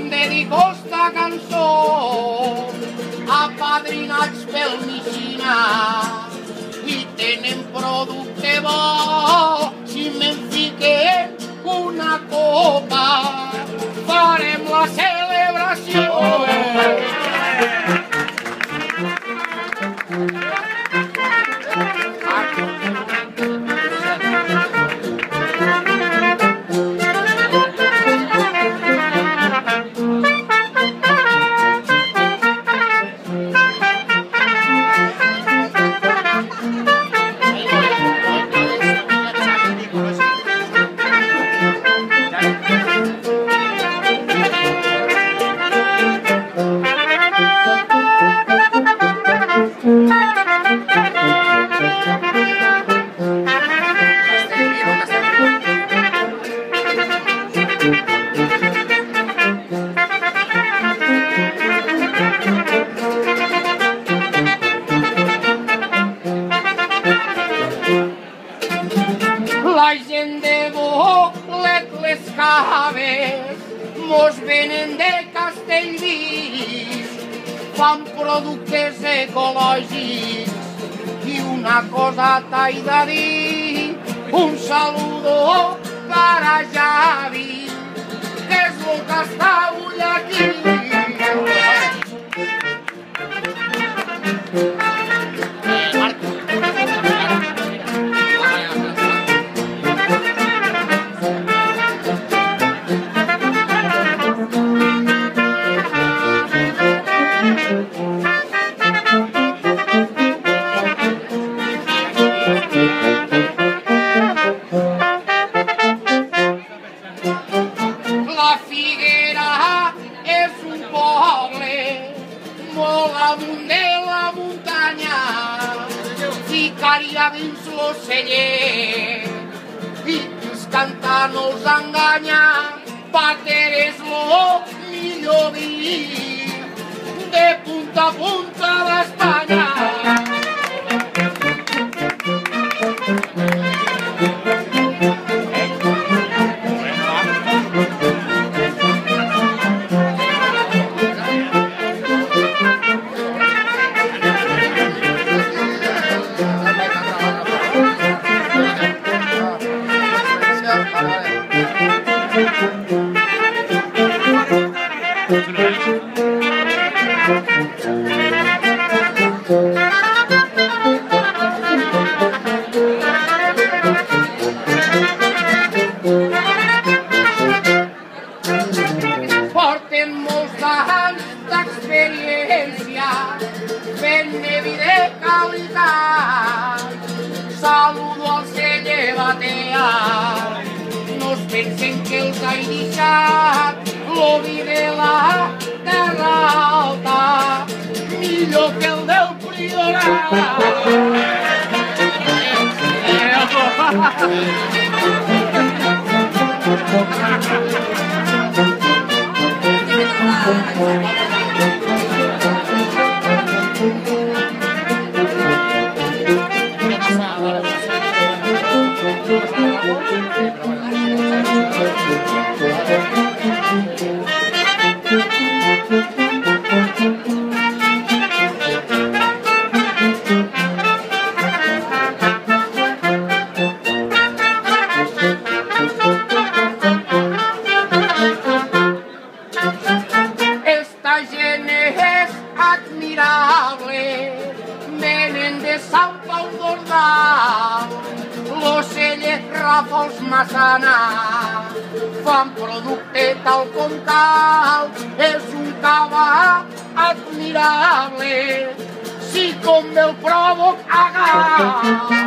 Dedico esta cançó apadrinats pel Mixina i tenen producte bo. Si me'n fiquem una copa farem la celebració. La gent de Bolet, les caves, mos venen de Castellví, fan productes ecològics i una cosa t'he de dir, un saludo para Javi, que és el que està avui aquí. La Figuera és un poble molt amunt de la muntanya, ficaria dins l'oceller i qui canta no els enganya. Pater és lo millor vi de punta a punta d'Espanya. Porten molts anys d'experiència fent-ne vi de qualitat. Saludo al celler Batea, no es pensen que els he deixat. Lo vi de la Terra Alta, millor que el del Priorat. Esta gent és admirable, venen de Sant Pau d'Ordal, l'Ocellet, Ràfols, Massana, fan producte tal com cal. És un cava admirable, si com el provoc agar.